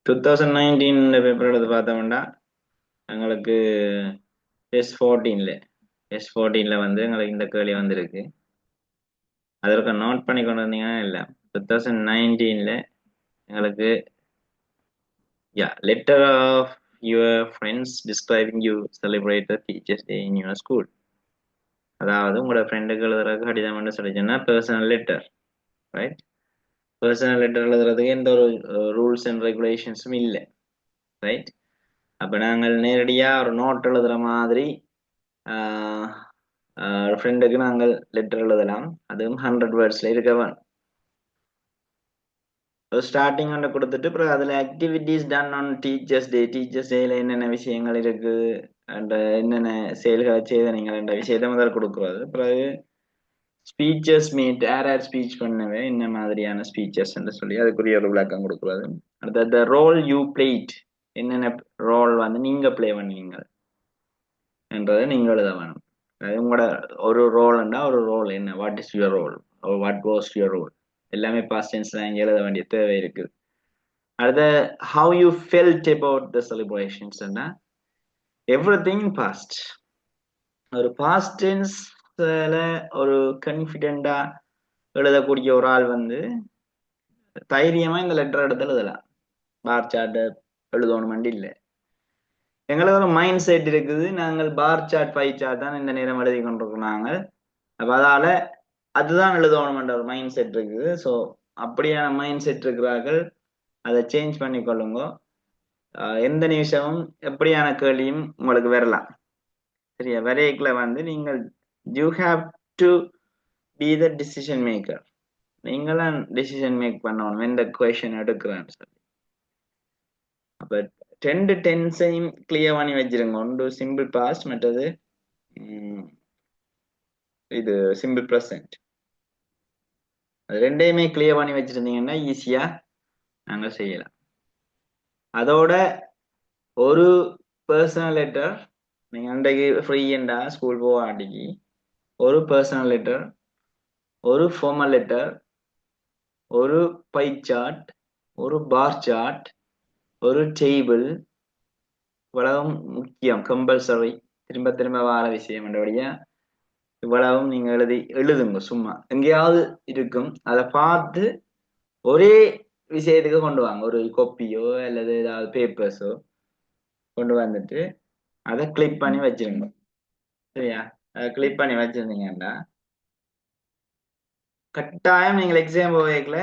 2019 paper எடுத்து பார்த்தோம்னா எங்களுக்கு எஸ்14ல வந்து எங்களுக்கு இந்த கேள்வி வந்திருக்கு. அதற்கு நோட் பண்ணி கொண்டு வந்தீங்கன்னா இல்லை 2019ல எங்களுக்கு letter of your friends describing you celebrate teachers day in your school. அதாவது உங்களோட ஃப்ரெண்டுக்கு எழுதுறதுக்கு கடிதம் சொல்லிச்சுன்னா personal letter, right? Personal letter எழுதுறதுக்கு எந்த ஒரு ரூல்ஸ் அண்ட் ரெகுலேஷன்ஸும் இல்லை, ரைட்? அப்போ நாங்கள் நேரடியாக ஒரு நோட் எழுதுற மாதிரி ஃப்ரெண்டுக்கு நாங்கள் லெட்டர் எழுதலாம். அதுவும் 100 வேர்ட்ஸ்ல இருக்கவன். ஸ்டார்டிங் ஒன்று கொடுத்துட்டு அப்புறம் அதில் ஆக்டிவிட்டிஸ் டன் ஆன் டீச்சர்ஸ் டேல என்னென்ன விஷயங்கள் இருக்கு அண்ட் என்னென்ன செயல்களை செய்த நீங்கள் என்ற விஷயத்தை முதல் கொடுக்குறது. பிறகு ஸ்பீச்சஸ் மீட் யார் யார் ஸ்பீச் பண்ணவே என்ன மாதிரியான ஸ்பீச்சஸ் என்று சொல்லி அதுக்குரிய ஒரு விளக்கம் கொடுக்குறது. அடுத்தது ரோல் யூ பிளேட், என்னென்ன ரோல் வந்து நீங்க பிளே பண்ணுவீங்க என்றதை நீங்க எழுத வேணும். உங்களோட ஒரு ரோல்னா ஒரு ரோல் என்ன, what is your role, what was your role, எல்லாமே பாஸ்ட் டென்ஸ்ல இங்க எழுத வேண்டிய தேவை இருக்குது. அடுத்த how you felt about the celebrations ன்னா எவ்ரிதிங் பாஸ்ட். ஒரு பாஸ்ட் டென்ஸ்ல ஒரு கான்ஃபிடென்ட்டா எழுதக்கூடிய ஒரு ஆள் வந்து தைரியமா இந்த லெட்டர் எடுத்து எழுதலாம். பார் சார்ட் எழுதணும் இல்லை. எங்களுக்கு ஒரு மைண்ட் செட் இருக்குது, நாங்கள் பார் சார்ட் பை சார்ட் தான் இந்த நேரம் எழுதி கொண்டிருக்கோம் நாங்கள். அப்ப அதால அதுதான் எழுதணும்ன்ற ஒரு மைண்ட் செட் இருக்குது. ஸோ அப்படியான மைண்ட் செட் இருக்கிறார்கள், அதை சேஞ்ச் பண்ணி கொள்ளுங்க. எந்த நிமிஷமும் எப்படியான கேள்வியும் உங்களுக்கு வரலாம். சரியா? வரைக்குள்ள வந்து நீங்கள் you have to be the decision maker. நீங்களாம் டிசிஷன் மேக் பண்ணணும் எந்த கொஷன் எடுக்கிறேன்னு சொல்லி. அப்ப 2 டென்ஸையும் கிளியர் பண்ணி வச்சிருங்க. ஒன்று சிம்பிள் பாஸ்ட், மற்றது இது சிம்பிள் ப்ரெசன்ட். அது ரெண்டையுமே கிளியர் பண்ணி வச்சிருந்தீங்கன்னா ஈஸியா நாங்க செய்யலாம். அதோட ஒரு பர்சனல் லெட்டர் நீங்க அன்றைக்கு ஃப்ரீண்டா ஸ்கூல் போவாண்டிக்கு ஒரு பர்சனல் லெட்டர், ஒரு ஃபார்மல் லெட்டர், ஒரு பை சார்ட், ஒரு பார் சார்ட், ஒரு டேபிள், இவ்வளவும் முக்கியம், கம்பல்சரி. திரும்ப திரும்ப வார விஷயம் என்றபடியா இவ்வளவும் நீங்க எழுதுங்க. சும்மா எங்கேயாவது இருக்கும், அதை பார்த்து ஒரே விஷயத்துக்கு கொண்டு வாங்க. ஒரு காப்பியோ அல்லது ஏதாவது பேப்பர்ஸோ கொண்டு வந்துட்டு அதை கிளிக் பண்ணி வச்சிருங்க. சரியா? அதை கிளிக் பண்ணி வச்சிருந்தீங்கன்னா கட்டாயம் நீங்கள் எக்ஸாம் போவேக்கல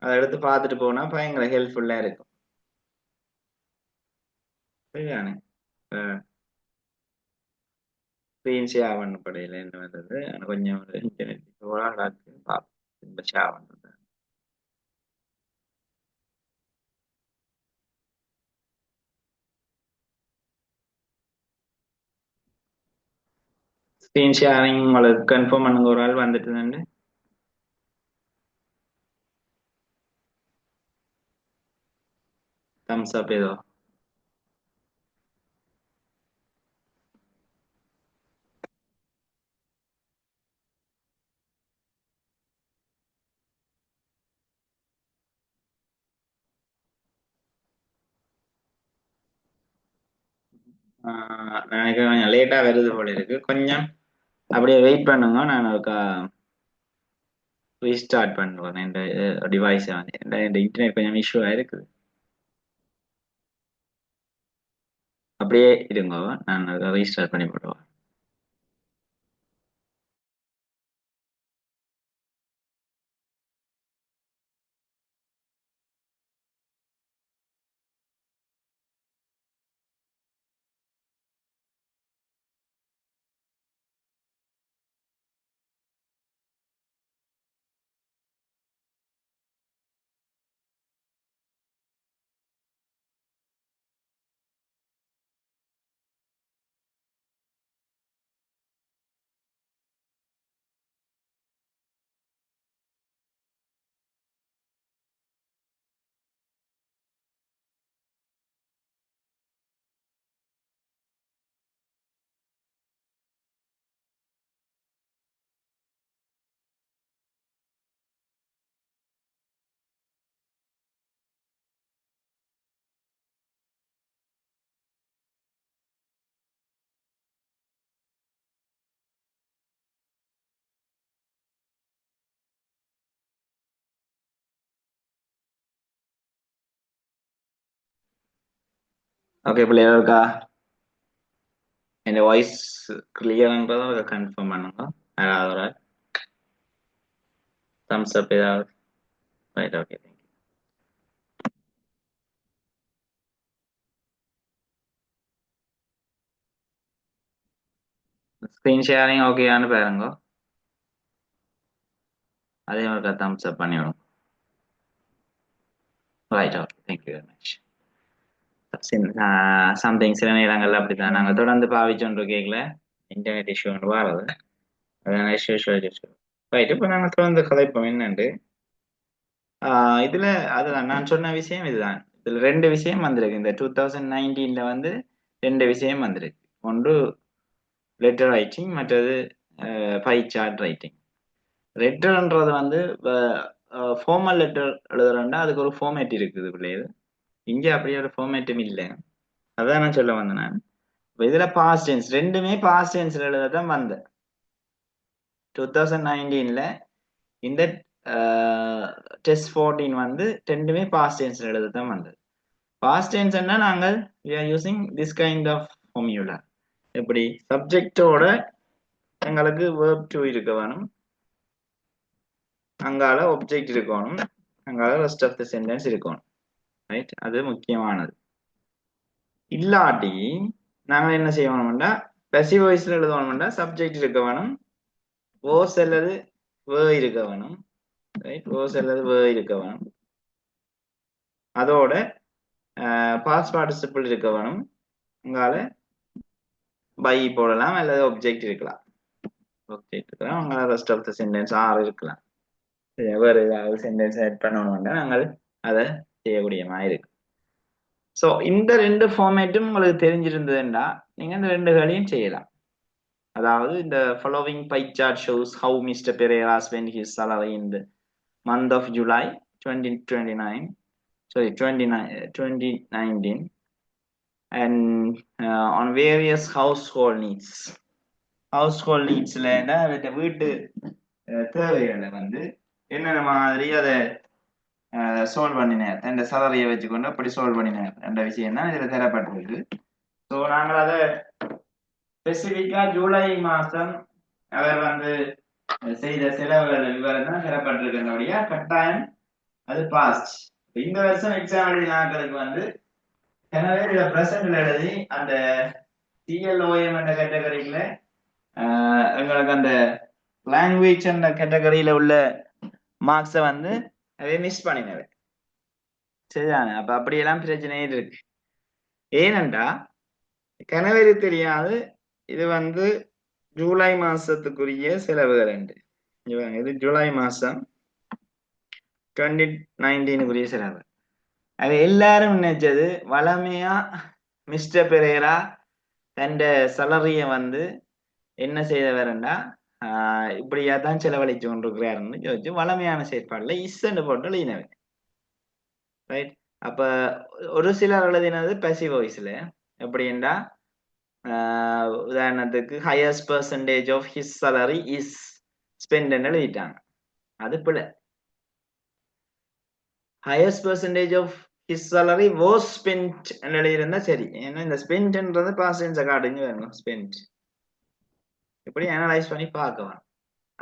அதை எடுத்து பார்த்துட்டு போனா பயங்கர ஹெல்ப்ஃபுல்லா இருக்கும். சரிதானே? ஸ்க்ரீன் ஷேர் பண்ணப்படையில என்ன வந்தது, கொஞ்சம் இன்டர்நெட் பார்த்து ஷேர் பண்ணுறது. ஸ்க்ரீன் ஷேரிங் உங்களுக்கு கன்ஃபார்ம் பண்ணுங்க. ஒரு ஆள் வந்துட்டுதுண்டு. தம்ஸ் அப் ஏதோ. எனக்கு கொஞ்சம் லேட்டா வருது போல இருக்கு. கொஞ்சம் அப்படியே வெயிட் பண்ணுங்க. நான் ரீஸ்டார்ட் பண்ணுவேன் இந்த டிவைஸை. வந்து இந்த இன்டர்நெட் கொஞ்சம் இஷ்யூ இருக்குது. அப்படியே இருங்க, நான் ரீஸ்டார்ட் பண்ணி போடுவேன். ஓகே பிள்ளையா இருக்கா? என் வாய்ஸ் கிளியர்ன்றதை கன்ஃபார்ம் பண்ணுங்க. யாராவது ஒரு தம்ஸ் அப் ஏதாவது? Right, okay. ஸ்க்ரீன் ஷேரிங் ஓகேயான்னு பாருங்க. அதே ஒரு தம்ஸ் அப் பண்ணி விடுங்க. Right, okay, thank you very much. Something சில நேரங்கள்ல அப்படித்தான் நாங்கள் தொடர்ந்து பாவிச்சோன்ற கேட்கல இன்டர்நெட் இஷ்யூ ஒன்று வர்றது. அதான இஷ்யூ இஷ்யூ. ரைட், இப்போ நாங்கள் தொடர்ந்து கதைப்போம் என்னண்டு இதுல அதுதான் நான் சொன்ன விஷயம் இதுதான். இதுல ரெண்டு விஷயம் வந்திருக்கு. இந்த 2019 வந்து ரெண்டு விஷயம் வந்திருக்கு. ஒன்று லெட்டர் ரைட்டிங், மற்றது பை சார்ட் ரைட்டிங். லெட்டர்ன்றது வந்து ஃபார்மல் லெட்டர் எழுதுறோம்னா அதுக்கு ஒரு ஃபார்மேட் இருக்குது பிள்ளைகள். இங்க அப்படியே ஒரு ஃபார்மேட்டும் இல்லை. அதான் நான் சொல்ல வந்தேன் நான். இதுல பாஸ்ட் டென்ஸ் ரெண்டுமே பாஸ்ட் டென்ஸ்ல எழுததான் வந்தேன் 2019ல. இந்த டெஸ்ட் 14 வந்து ரெண்டுமே பாஸ்ட் டென்ஸ்ல எழுததான் வந்தது. பாஸ்ட் டென்ஸ்னா நாங்கள் we are using this kind of formula. எப்படி சப்ஜெக்டோட எங்களுக்கு verb to இருக்க வேணும், அங்கால ஒப்ஜெக்ட் இருக்கணும், அங்கால ரெஸ்ட் ஆஃப் த சென்டென்ஸ் இருக்கணும். ரைட், அது முக்கியமானது. இல்லாட்டி நாங்கள் என்ன செய்யணும்னா பேசிவ் வாய்ஸ்ல எழுதணும்னா சப்ஜெக்ட் இருக்க வேணும், ஓஸ் அல்லது வே இருக்க வேணும். ரைட், ஓஸ் அல்லது வே இருக்க வேணும். அதோட பாஸ்ட் பார்ட்டிசிபிள் இருக்க வேணும், அங்கால பை போடலாம் அல்லது ஒப்ஜெக்ட் இருக்கலாம். ஒப்ஜெக்ட் இருக்கலாம், அங்கால ரெஸ்ட் ஆஃப் த சென்டென்ஸ் ஆர் இருக்கலாம். வேறு ஏதாவது சென்டென்ஸ் ஆட் பண்ணணும்னா நாங்கள் அதை செய்யக்கூடிய மாதிரி இருக்கு. ஸோ இந்த ரெண்டு ஃபார்மேட்டும் உங்களுக்கு தெரிஞ்சிருந்ததுன்னா நீங்க இந்த ரெண்டு வேலையும் செய்யலாம். அதாவது இந்த following pie chart shows how Mr. Pereira spent his salary in the month of July 2019 and on various household needs. household needsல வீட்டு தேவைகளை வந்து என்னென்ன மாதிரி அதை சால்வ் பண்ணினார், அந்த சேலரியை வச்சுக்கொண்டு அப்படி சால்வ் பண்ணினார் என்ற விஷயம் தான் இதுல தரப்பட்டிருக்கு. ஸோ நாங்கள் அதை ஸ்பெசிபிக்கா ஜூலை மாசம் அவர் வந்து செய்த செலவுகள் விவரம் தான் தரப்பட்டிருக்கிறபடியா கட்டாயம் அது பாஸ்ட். இந்த வருஷம் எக்ஸாம் எழுதி நாட்களுக்கு வந்து எனவே இதை பிரசன்ட்ல எழுதி அந்த சிஎல்ஓஎம் என்ற கேட்டகரியில எங்களுக்கு அந்த லாங்குவேஜ் என்ற கேட்டகரியில உள்ள மார்க்ஸை வந்து அதை மிஸ் பண்ணினவை. சரிதானே? அப்ப அப்படியெல்லாம் பிரச்சனையே இருக்கு. ஏனென்றா கனவரி தெரியாது இது வந்து ஜூலை மாசத்துக்குரிய செலவுகள் உண்டு. இது ஜூலை மாசம் 2019 செலவு. அது எல்லாரும் நினைச்சது வளமையா மிஸ்டர் பெரேரா தன் சலரிய வந்து என்ன செய்தவரண்டா இப்படியா தான் செலவழிச்சு கொண்டிருக்கிறாருன்னு யோசிச்சு வளமையான செயற்பாடுல இஸ்ன்னு போட்டு எழுதினவை. ரைட், அப்ப ஒரு சிலர் எழுதினது பேசிவ் வாய்ஸ்ல எப்படின்னா உதாரணத்துக்கு highest percentage of his salary is spend எழுதிட்டாங்க. அது பிள்ளை. Highest percentage of his salary was spent எழுதியிருந்தா சரி. ஏன்னா இந்த ஸ்பென்ட்ன்றது பாஸ்ட் டென்ஸ் காட்டுங்க வேணும். ஸ்பெண்ட் இப்படி அனலைஸ் பண்ணி பார்க்கலாம்.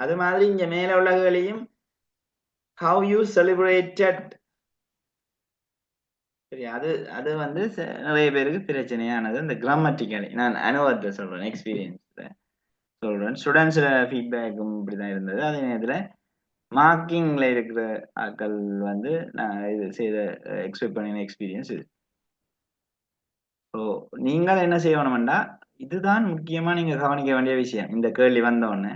அது மாதிரி இங்க மேல உள்ளவர்களையும் how you celebrated. சரி, அது அது வந்து நிறைய பேருக்கு பிரச்சனையானது. இந்த கிராமட்டிக்கலி நான் அனுபவத்தை சொல்றேன், எக்ஸ்பீரியன்ஸ் சொல்றேன். ஸ்டூடெண்ட்ஸோட ஃபீட்பேக்கும் இப்படிதான் இருந்தது. அதே நேரத்தில் மார்க்கிங்ல இருக்கிற ஆட்கள் வந்து நான் இது செய்த எக்ஸ்பெக்ட் பண்ணின எக்ஸ்பீரியன்ஸ் இது. ஸோ நீங்கள் என்ன செய்யணும்னா இதுதான் முக்கியமா நீங்க கவனிக்க வேண்டிய விஷயம். இந்த கேள்வி வந்தோடனே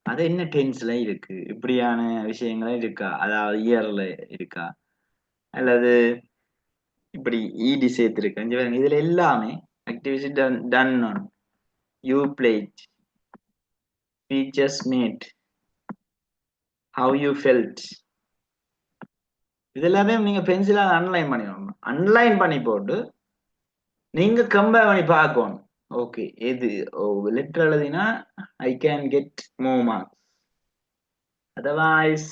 அது என்ன டென்ஸ்ல இருக்கு, இப்படியான விஷயங்களே இருக்கா, அதாவது இயர்ல இருக்கா அல்லது இப்படி ஈடி சேர்த்திருக்கு. இதுல எல்லாமே activity done on, you played, speeches made, how you felt, இது எல்லாமே நீங்க பென்சிலா அன்லைன் பண்ணிடணும். அன்லைன் பண்ணி போட்டு நீங்க கம்பேர் பண்ணி பார்க்கணும். ஓகே, எது லெட்டர் எழுதினா I can get more marks. Otherwise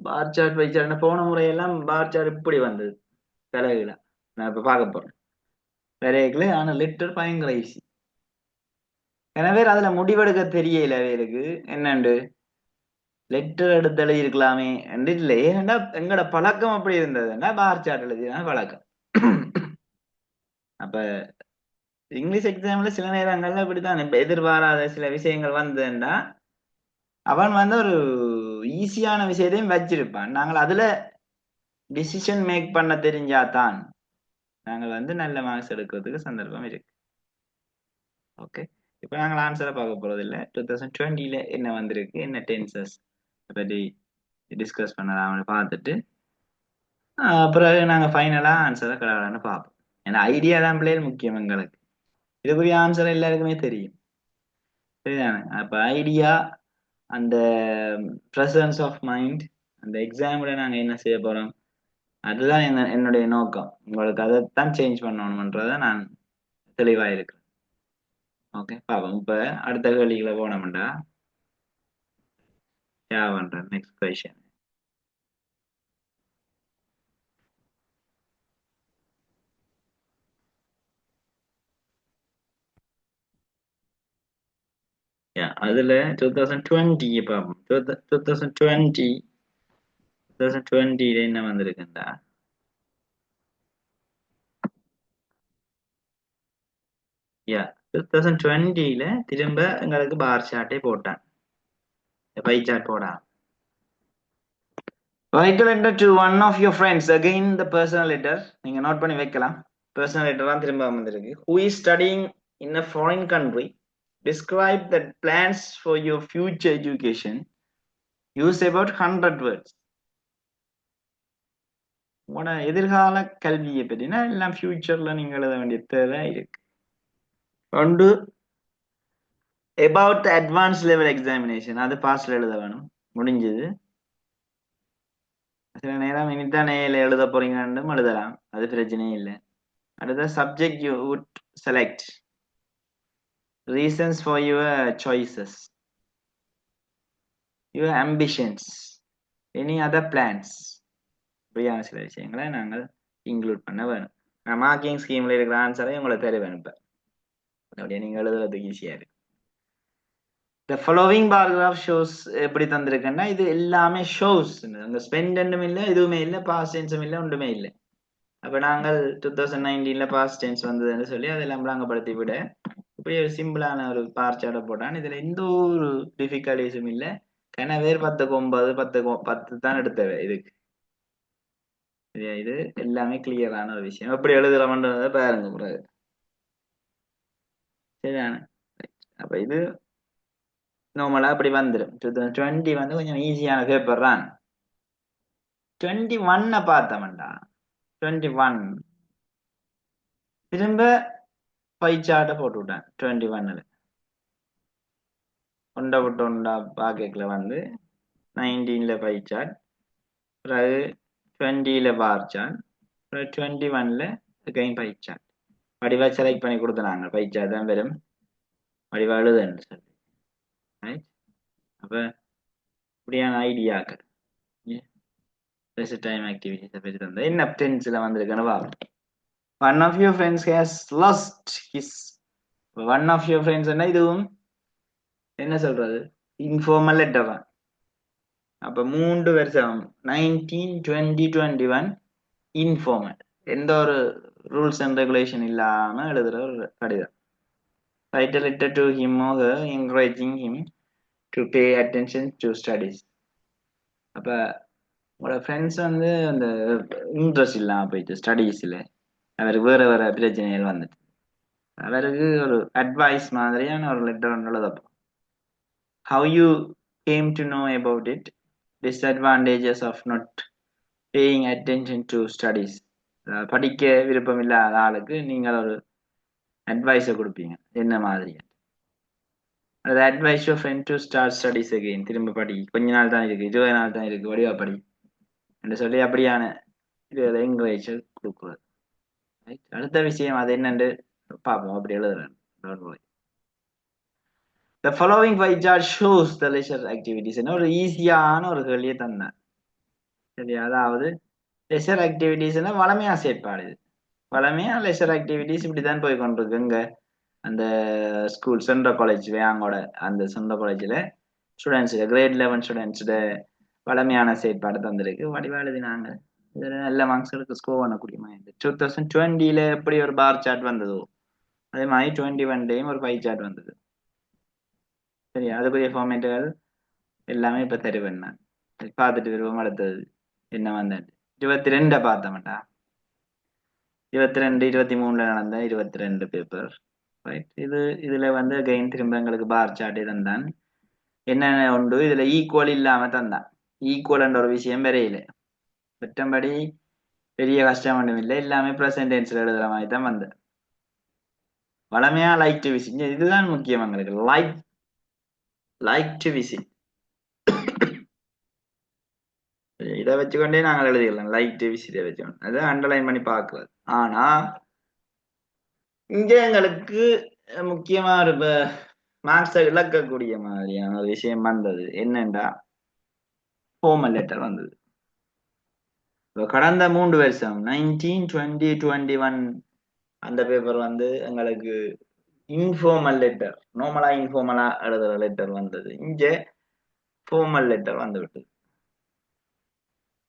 bar chart pie chart போன முறையெல்லாம் பார் சார்ட் இப்படி வந்தது தலைகளா. நான் இப்ப பார்க்க போறேன். வேற ஆனா லெட்டர் பயங்கர ஈஸி. எனவே அதுல முடிவெடுக்க தெரியல வேருக்கு என்னண்டு லெட்டர் எடுத்து எழுதியிருக்கலாமே என்று இல்லை. ஏன்னா எங்கட பழக்கம் அப்படி இருந்ததுன்னா பார் சார்ட் எழுதினா பழக்கம். அப்ப இங்கிலீஷ் எக்ஸாம்ல சில நேரங்கள்ல இப்படித்தான் இப்ப எதிர்பாராத சில விஷயங்கள் வந்ததுன்னா அவன் வந்து ஒரு ஈஸியான விஷயத்தையும் வச்சிருப்பான். நாங்கள் அதுல டிசிஷன் மேக் பண்ண தெரிஞ்சாதான் நாங்கள் வந்து நல்ல மார்க்ஸ் எடுக்கிறதுக்கு சந்தர்ப்பம் இருக்கு. ஓகே, இப்போ நாங்கள் ஆன்சரை பார்க்க போறது இல்லை. 2020ல என்ன வந்திருக்கு, என்ன டென்சஸ் பற்றி டிஸ்கஸ் பண்ணலாம்னு பார்த்துட்டு பிறகு நாங்கள் ஃபைனலாக ஆன்சரை கடவுளான்னு பார்ப்போம். ஏன்னா ஐடியா தான் பிள்ளைகள் முக்கியம் எங்களுக்கு. இதுக்குரிய ஆன்சர் எல்லாருக்குமே தெரியும், சரிதானே? அப்போ ஐடியா, அந்த ப்ரெசன்ஸ் ஆஃப் மைண்ட், அந்த எக்ஸாமில் நாங்கள் என்ன செய்ய போகிறோம், அதுதான் என்னுடைய நோக்கம். உங்களுக்கு அதைத்தான் சேஞ்ச் பண்ணணுன்றதை நான் தெளிவாக இருக்கிறேன். ஓகே, பாப்போம். இப்போ அடுத்த கேள்விகளை போனோம்டா பண்றேன். Next question. அதுல 2020 பார்ப்போம். 2020 என்ன வந்திருக்குண்டா, யா 2020ல திரும்ப எங்களுக்கு பார் சார்ட்டே போட்டான், பை சார்ட் போடா. Write a letter to one of your friends. Again the personal letter நீங்க நோட் பண்ணி வைக்கலாம். personal letter தான் திரும்ப வந்திருக்கு. Who is studying in a foreign country? Describe the plans for your future education. Use about 100 words. உங்களோட எதிர்கால கல்வியை பற்றினா எல்லாம் ஃபியூச்சர்ல நீங்க எழுத வேண்டிய தேவை இருக்கு. ஒன்று about the advanced level examination, அது பாஸ்ல எழுத வேணும், முடிஞ்சது. சில நேரம் இனிதான் எழுத போறீங்கன்னு எழுதலாம், அது பிரச்சனையே இல்லை. அடுத்த subject you would select, reasons for your choices, your ambitions, any other plans. இப்படியான சில விஷயங்களை நாங்கள் இன்க்ளூட் பண்ண வேணும். மார்க்கிங் ஸ்கீம்ல இருக்கிற ஆன்சரை உங்களை தர வேணும். இப்போ அப்படியே நீங்க எழுதுறதுக்கு ஈஸியா இருக்கு. The following paragraph shows எப்படி தந்திருக்கேன்னா இது எல்லாமே ஷோஸ், அங்க ஸ்பெண்ட் இல்லை, எதுவுமே இல்லை, பாஸ்ட் டென்ஸும் இல்லை, ஒன்றுமே இல்லை. அப்ப நாங்கள் 2019ல பாஸ்ட் டென்ஸ் வந்ததுன்னு சொல்லி அதெல்லாம் விளங்கப்படுத்தி விட இப்படி ஒரு சிம்பிளான ஒரு பார்ச்சாட போட்டான். இதுல எந்த ஒரு டிஃபிகல்டிஸும் இல்லை. கனவேர் 10க்கு 9 10 தான் எடுத்தவை இதுக்கு. இது எல்லாமே கிளியரான ஒரு விஷயம். எப்படி எழுதுறோம்ன்றத பாருங்க பிறகு, சரிதானே? அப்ப இது நார்மலா அப்படி வந்துடும். 2020 வந்து கொஞ்சம் ஈஸியான பேப்பர் தான். 21 பார்த்தோம்டா, 21 திரும்ப பை சார்ட்டை போட்டு விட்டேன். 21ல ஒண்டா விட்டு ஒண்டா பாக்கெட்ல வந்து 19ல பை சார்ட், பிறகு 20ல பார் சார்ட், பிறகு 21ல அகைன் பை சார்ட். வடிவா செலக்ட் பண்ணி கொடுத்துனாங்க, பை சார்ட் தான் வெறும் வடிவா எழுதுன்னு சொல்லி. அப்ப இப்படியான ஐடியாக்கள் டைம் ஆக்டிவிட்டிஸை பற்றி தந்தேன். என்ன டென்ஸ்ல வந்திருக்குன்னு பாருங்க. One of your friends has lost his. One of your friends என்ன இதுவும் என்ன சொல்றது, இன்ஃபார்மல் லெட்டர் தான். அப்ப 3 வருஷம் 19 20 21 இன்ஃபார்மல், எந்த ஒரு ரூல்ஸ் அண்ட் ரெகுலேஷன் இல்லாம எழுதுற ஒரு கடிதம். Write a letter to him or her encouraging him to pay attention to studies. அப்ப உங்களோட ஃப்ரெண்ட்ஸ் வந்து அந்த இன்ட்ரெஸ்ட் இல்லாம போயிட்டு ஸ்டடீஸ்ல அவருக்கு வேற வேற பிரச்சனைகள் வந்துட்டு அவருக்கு ஒரு அட்வைஸ் மாதிரியான ஒரு லெட்டர் ஒன்று எழுதப்போ. How you came to know about it, disadvantages of not paying attention to studies. படிக்க விருப்பம் இல்லாத ஆளுக்கு நீங்கள் ஒரு அட்வைஸை கொடுப்பீங்க, என்ன மாதிரி? அது advice your friend to start studies again, திரும்ப படி, கொஞ்ச நாள் தான் இருக்கு, 20 நாள் தான் இருக்கு, வடிவா படி என்று சொல்லி அப்படியான இது என்கரேஜ் கொடுக்குறது. அடுத்த விஷயம் அது என்னன்னு பார்ப்போம், அப்படி எழுதுறேன். The following pie chart shows the leisure activities. ஒரு ஈஸியான ஒரு கேள்வியை தந்தேன், சரி? அதாவது லெஷர் ஆக்டிவிட்டிஸ்னா வளமையா செயற்பாடு. வளமையா லெஷர் ஆக்டிவிட்டிஸ் இப்படிதான் போய் கொண்டிருக்கு இங்க அந்த ஸ்கூல் சென்ட்ரல் காலேஜ் வேங்கோட அந்த சென்ட்ரல் காலேஜ்ல ஸ்டூடெண்ட்ஸ் கிரேட் 11 ஸ்டூடெண்ட்ஸ் வளமையான செயற்பாடு தந்திருக்கு வடிவா எழுதினாங்க இதுல நல்ல மார்க்ஸ்களுக்கு ஸ்கோர் பண்ணக்கூடிய மாதிரி 2020 எப்படி ஒரு பார் சார்ட் வந்ததோ அதே மாதிரி 21 ஒரு பை சார்ட் வந்தது சரி அதுக்குரிய ஃபார்மேட்டுகள் எல்லாமே இப்ப தருவேன் நான் பார்த்துட்டு வருவோம் அடுத்தது என்ன வந்தது 22 பார்த்த மாட்டா 22 23 நடந்த 22 பேப்பர் ரைட் இதுல வந்து அகைன் திரும்ப எங்களுக்கு பார் சார்ட் தந்தான் என்னென்ன உண்டு இதுல ஈக்குவல் இல்லாம தந்தான் ஈக்குவல் ஒரு விஷயம் வரையில மற்றபடி பெரிய கஷ்டம் ஒன்றும் இல்லை எல்லாமே ப்ரெசன்ட் டென்ஸ்ல எழுதுற மாதிரி தான் வந்து வளமையா லைக் டு விசிட் இதுதான் முக்கியம் எங்களுக்கு லைக் டு விசிட் இதை வச்சுக்கொண்டே நாங்கள் எழுதிடலாம் லைக் டு விசிட் வச்சுக்கொண்டு அதை அண்டர்லைன் பண்ணி பார்க்கலாம் ஆனா இங்க எங்களுக்கு முக்கியமா ஒரு மார்க்ஸை இழக்கக்கூடிய மாதிரியான ஒரு விஷயம் வந்தது என்னண்டா ஃபார்மல் லெட்டர் வந்தது கடந்த 3 வருஷம் 19 20 21 அந்த பேப்பர் வந்து எங்களுக்கு இன்ஃபார்மல் லெட்டர் நார்மலா இன்ஃபார்மலா எழுதுற லெட்டர் வந்தது இங்க ஃபார்மல் லெட்டர் வந்து விட்டது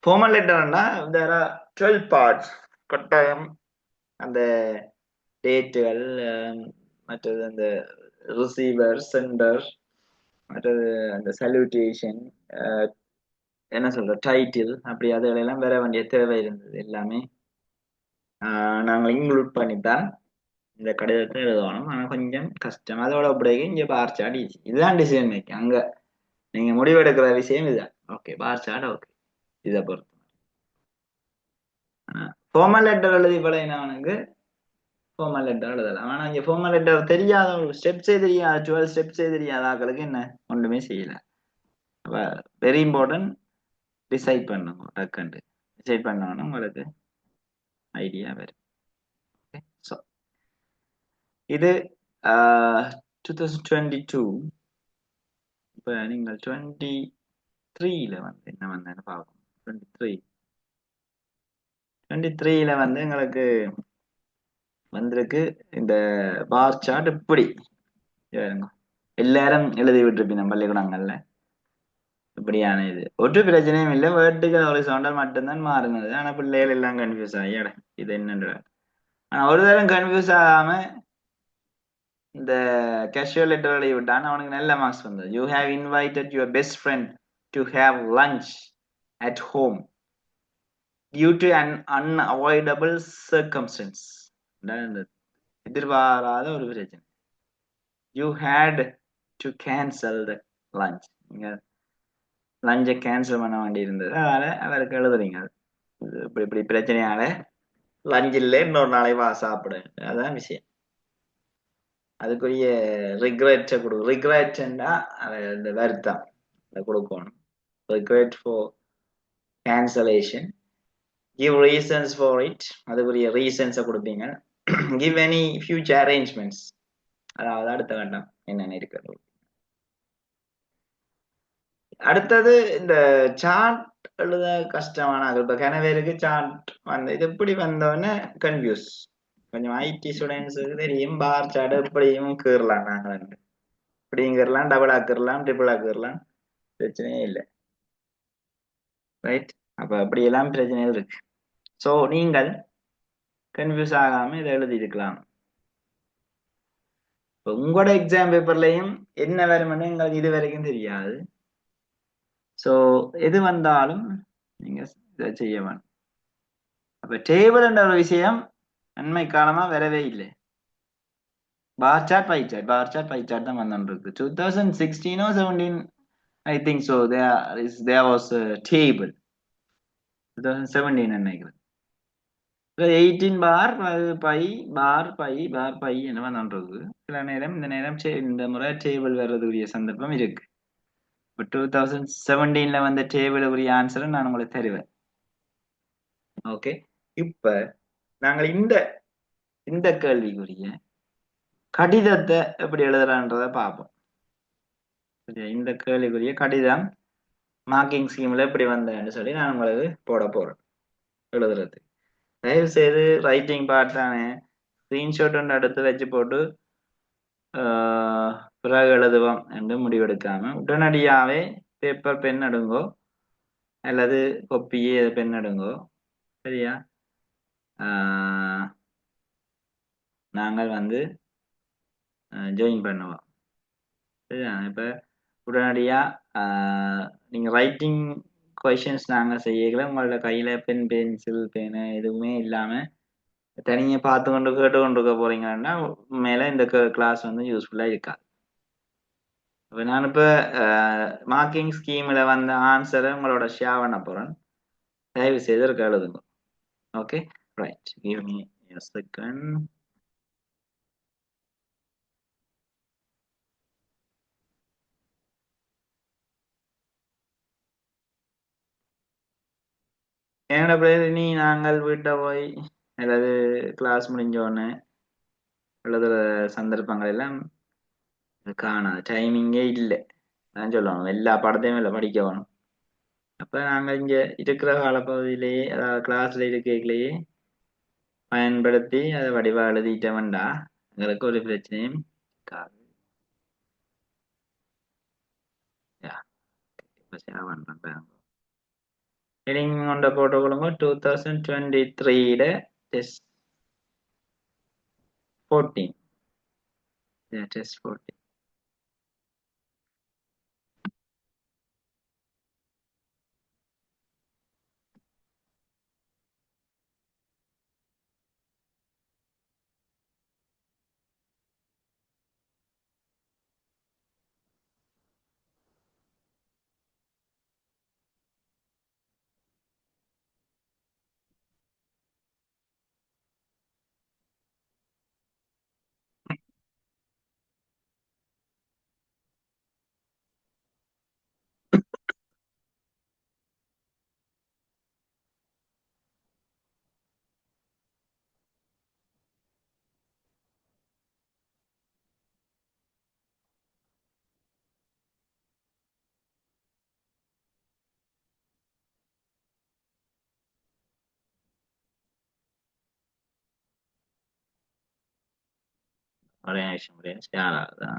ஃபார்மல் லெட்டர்னா தேர் ஆர் 12 பார்ட்ஸ் கட்டாயம் அந்த டேட்டுகள் மற்றது அந்த ரிசீவர் சென்டர் மற்றது அந்த சல்யூட்டேஷன் என்ன சொல்ற டைட்டில் அப்படி அதுகளெல்லாம் வர வேண்டிய தேவை இருந்தது எல்லாமே நாங்கள் இன்க்ளூட் பண்ணித்தான் இந்த கடிதத்தை எழுதணும் ஆனா கொஞ்சம் கஷ்டம் அதோட அப்படியே இங்க பார் சார்ட் ஈஸி இதுதான் டிசிஷன் மேக்கிங் அங்க நீங்க முடிவெடுக்கிற விஷயம் இதுதான் ஓகே பார் சார்ட் ஓகே இதை பொறுத்து ஃபார்மல் லெட்டர் எழுதி பழையனவனுக்கு ஃபார்மல் லெட்டர் எழுதலாம் ஆனா இங்க ஃபார்மல் லெட்டர் தெரியாத ஒரு ஸ்டெப்ஸே தெரியாத 12 ஸ்டெப்ஸே தெரியாத ஆக்களுக்கு என்ன ஒன்றுமே செய்யல அப்ப வெரி இம்பார்ட்டன்ட் டிசைட் பண்ணுங்க டக்குண்டு டிசைட் பண்ணோன்னா உங்களுக்கு ஐடியா வரும் ஓகே ஸோ இது 2022 இப்போ நீங்கள் 23ல வந்து என்ன வந்தேன்னு பார்க்கணும் 23ல வந்து எங்களுக்கு வந்திருக்கு இந்த பார் சார்ட் இப்படி எல்லாரும் எழுதி விட்டுருப்பீங்க பள்ளிக்கூடங்கள்ல இப்படியான இது ஒரு பிரச்சனையும் இல்லை வேர்ட்டுகள் ஒரு சவுண்டர் மட்டும்தான் மாறினது ஆனா பிள்ளைகள் எல்லாம் கன்ஃபியூஸ் ஆகி இது என்னன்ற ஆனா ஒரு தரம் கன்ஃபியூஸ் ஆகாம இந்த கேஷுவல் லெட்டர் எழுதி விட்டான் அவனுக்கு நல்ல மார்க்ஸ் வந்தது you have invited your best friend to have lunch at home due to an unavoidable circumstances எதிர்பாராத ஒரு பிரச்சனை you had to cancel the lunch நீங்க லஞ்சை கேன்சல் பண்ண வேண்டி இருந்தது அதனால அவருக்கு எழுதுறீங்க இப்படி இப்படி பிரச்சனையால லஞ்ச் இல்லை இன்னொரு நாளை வா சாப்பிடு அதான் விஷயம் அதுக்குரிய ரிக்ரெட்டை கொடுக்கும் ரிக்ரெட்னா அந்த வருத்தம் அதை கொடுக்கணும் regret for cancellation give reasons for it அதுக்குரிய ரீசன்ஸை கொடுப்பீங்க கிவ் எனி ஃபியூச்சர் அரேஞ்ச்மெண்ட்ஸ் அதாவது அடுத்த கட்டம் என்னென்ன இருக்கிறது அடுத்தது இந்த சார்ட் எழுத கஷ்டமான இப்ப கனவேருக்கு சார்ட் வந்து இது எப்படி வந்தோடனே கன்ஃபியூஸ் கொஞ்சம் ஐடி ஸ்டூடெண்ட்ஸுக்கு தெரியும் பார் சார்ட் எப்படியும் கீறலாம் நாங்கள் இப்படியும் கீறலாம் டபுள் ஆக்கிடலாம் ட்ரிபிள் ஆக்கிடலாம் பிரச்சனையே இல்லை ரைட் அப்ப அப்படியெல்லாம் பிரச்சனைகள் இருக்கு ஸோ நீங்கள் கன்ஃபியூஸ் ஆகாம இதை எழுதியிருக்கலாம் இப்போ உங்களோட எக்ஸாம் பேப்பர்லையும் என்ன வரும்னு எங்களுக்கு இது வரைக்கும் தெரியாது ஸோ எது வந்தாலும் நீங்க இதை செய்ய வேணும் அப்ப டேபிள் என்ற ஒரு விஷயம் அண்மை காலமா வரவே இல்லை bar chart pie chart bar chart pie chart தான் வந்துருக்கு 2016 or 17 I think so there was a table 2017 நினைக்கிறேன் 18 bar pie bar pie bar pie என்ன வந்துருக்கு சில நேரம் இந்த நேரம் இந்த முறை டேபிள் வர்றதுக்குரிய சந்தர்ப்பம் இருக்கு இப்போ 2017ல வந்த டேபிளுக்குரிய ஆன்சரை நான் உங்களுக்கு தருவேன் ஓகே இப்ப நாங்கள் இந்த கேள்விக்குரிய கடிதத்தை எப்படி எழுதுறான்றத பார்ப்போம் சரியா இந்த கேள்விக்குரிய கடிதம் மார்க்கிங் ஸ்கீம்ல எப்படி வந்தேன்னு சொல்லி நான் உங்களுக்கு போட போறேன் எழுதுறது தயவு செய்து ரைட்டிங் பார்ட் தானே ஸ்கிரீன்ஷாட் ஒன்று எடுத்து வச்சு போட்டு ஆஹ், பிறகு எழுதுவோம் என்று முடிவெடுக்காம உடனடியாவே பேப்பர் பென் எடுங்கோ அல்லது கொப்பியே பென் எடுங்கோ சரியா. ஆஹ், நாங்கள் வந்து ஜாயின் பண்ணுவோம் சரியா. இப்ப உடனடியா நீங்க ரைட்டிங் கொஷின்ஸ் நாங்க செய்யல உங்களோட கையில பென் பென்சில் பேனு எதுவுமே இல்லாம தனியா பார்த்து கொண்டு கேட்டு கொண்டு இருக்க போறீங்கன்னா மேல இந்த கிளாஸ் வந்து யூஸ்ஃபுல்லா இருக்காது. இப்ப நான் இப்ப மார்க்கிங் ஸ்கீம்ல வந்த ஆன்சரை உங்களோட ஷேர் பண்ண போறேன். தயவு செய்து இருக்க எழுதுங்க. Okay right give me a second. என்னோட பேர் இனி நாங்கள் வீட்டை போய் அல்லது கிளாஸ் முடிஞ்ச உடனே எழுதுற சந்தர்ப்பங்கள் எல்லாம் காணாது. டைமிங்கே இல்லை நான் சொல்லணும். எல்லா பாடத்தையும் இல்லை படிக்க வேணும். அப்ப நாங்க இங்க இருக்கிற காலப்பகுதியிலேயே அதாவது கிளாஸ்ல இருக்கையிலேயே பயன்படுத்தி அதை வடிவா எழுதிட்டோம்டா எங்களுக்கு ஒரு பிரச்சனையும் இருக்காது. யா, இப்ப share பண்றேன் பாருங்க. ஹெடிங் கொண்ட போட்டோ கொடுங்க 2023 டெஸ்ட் 14. டெஸ்ட் 14. ஒரே நிமிஷம் ஒரே ஷேர் ஆகுதா.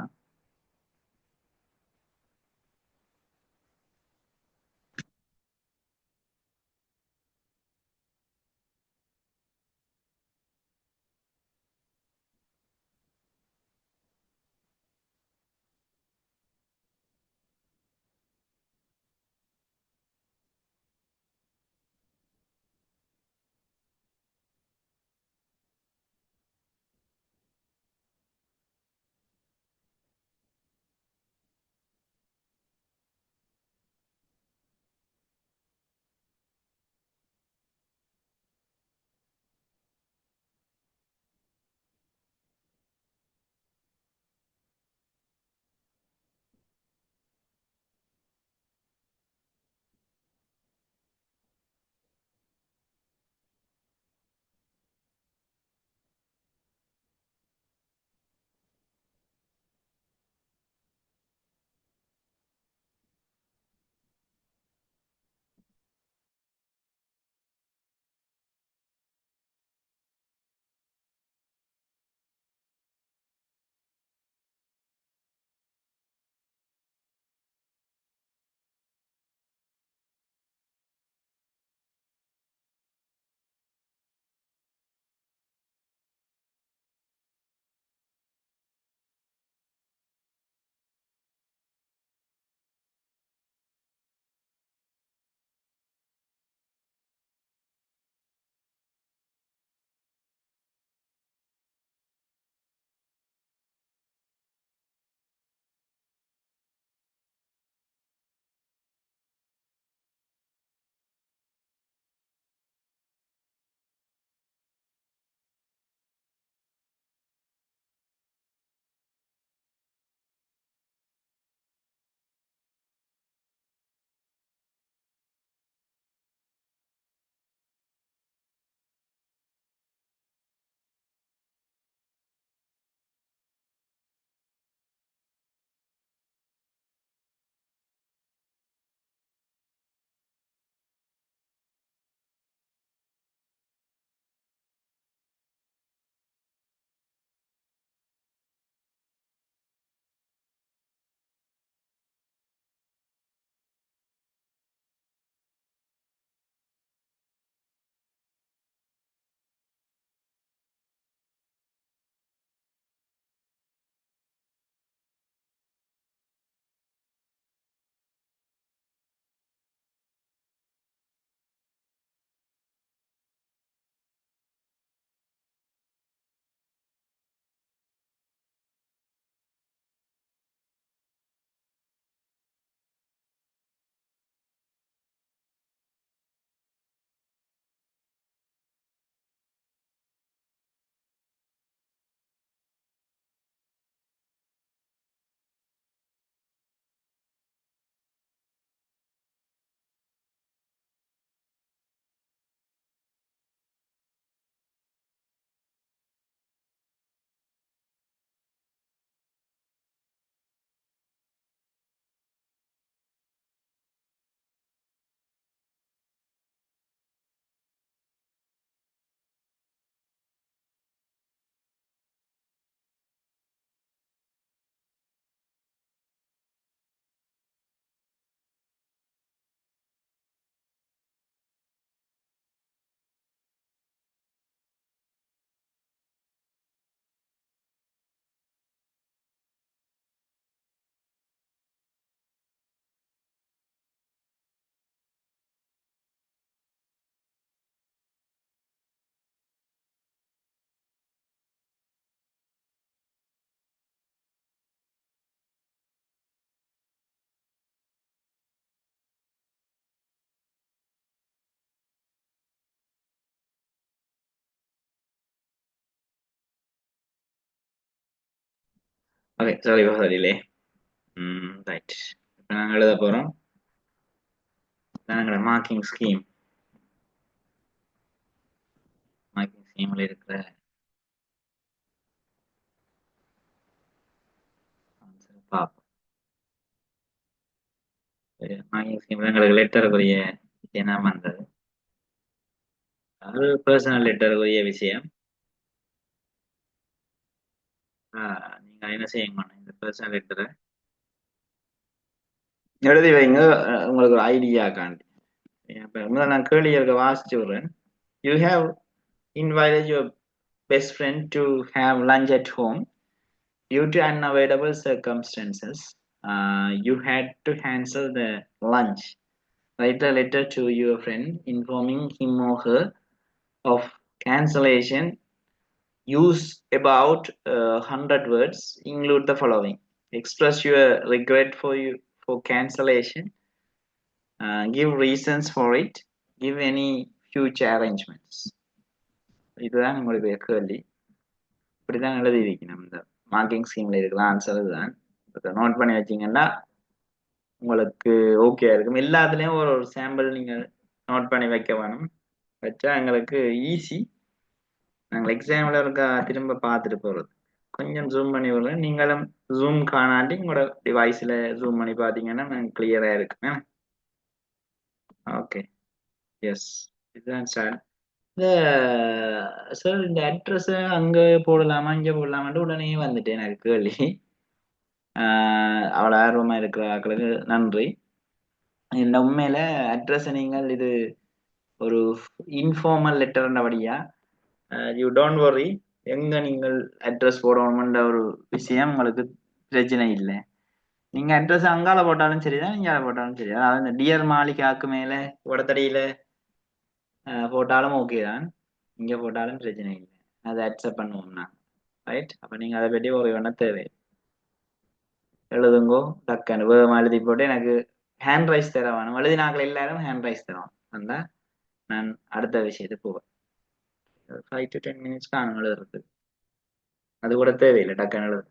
Okay, sorry for delay. Right. இப்போ நாங்கள் எழுத போகிறோம் நாங்களோட மார்க்கிங் ஸ்கீமில் இருக்கிற ஆன்சர் பார்ப்போம். மார்க்கிங் ஸ்கீமில் எங்களுக்கு லெட்டருக்குரிய என்ன வந்தது, அது பர்சனல் லெட்டருக்குரிய விஷயம். நீங்கள் என்ன செய்யுங்க, இந்த பர்சனல் லெட்டரை எழுதி வைங்க, உங்களுக்கு ஒரு ஐடியா காண்டி. இப்போ முதல்ல நான் கேள்விகளுக்கு வாசிச்சு விடுறேன். You have invited your best friend to have lunch at home. Due to unavoidable circumstances, you had to cancel the lunch. Write a letter to your friend informing him or her of cancellation. Use about 100 words. Include the following: express your regret for cancellation. Give reasons for it. Give any future arrangements. இதுதான் உங்களுடைய கேள்வி. இப்படிதான் எழுதியிருக்கணும். இந்த marking ஸ்கீம்ல இருக்கிற answer இதுதான். Note பண்ணி வச்சீங்கன்னா உங்களுக்கு ஓகே இருக்கும். எல்லாத்துலயும் ஒரு ஒரு சாம்பிள் நீங்க நோட் பண்ணி வைக்க வேணும். வச்சா எங்களுக்கு ஈஸி. நாங்கள் எக்ஸாம்ல இருக்க திரும்ப பார்த்துட்டு போறது. கொஞ்சம் ஜூம் பண்ணி விடுறேன். நீங்களும் ஜூம் காணாட்டி உங்களோட டிவைஸ்ல ஜூம் பண்ணி பார்த்தீங்கன்னா கிளியரா இருக்கு. ஓகே, எஸ், இதுதான் சார். இந்த சார், இந்த அட்ரஸ் அங்க போடலாமா இங்க போடலாமான்ட்டு உடனே வந்துட்டேன் எனக்கு கேள்வி. அவ்வளோ ஆர்வமா இருக்கிற ஆக்களுக்கு நன்றி. இந்த உண்மையில அட்ரஸ் நீங்கள் இது ஒரு இன்ஃபார்மல் லெட்டர்ன்றபடியா யூ டோன்ட் வரி. எங்க நீங்கள் அட்ரஸ் போடணும்ன்ற ஒரு விஷயம் உங்களுக்கு பிரச்சனை இல்லை. நீங்க அட்ரஸ் அங்கால போட்டாலும் சரிதான், இங்கால போட்டாலும் சரி. அதாவது இந்த டியர் மாளிகாக்கு மேல உடத்தடியில போட்டாலும் ஓகே தான், இங்க போட்டாலும் பிரச்சனை இல்லை. அதை அக்செப்ட் பண்ணுவோம்னா ரைட். அப்ப நீங்க அதை பற்றி ஒரு வேணா தேவை எழுதுங்கோ. டக்குன்னு வேகமா எழுதி போட்டு எனக்கு ஹேண்ட் ரைஸ் தர வேணும். எழுதினாக்கள் எல்லாரும் ஹேண்ட் ரைஸ் தரோம். அந்த நான் அடுத்த விஷயத்துக்கு போவேன். 5 to 10 minutes காணும் எழுதுறது. அது கூட தேவையில்லை, டக்குன்னு எழுது.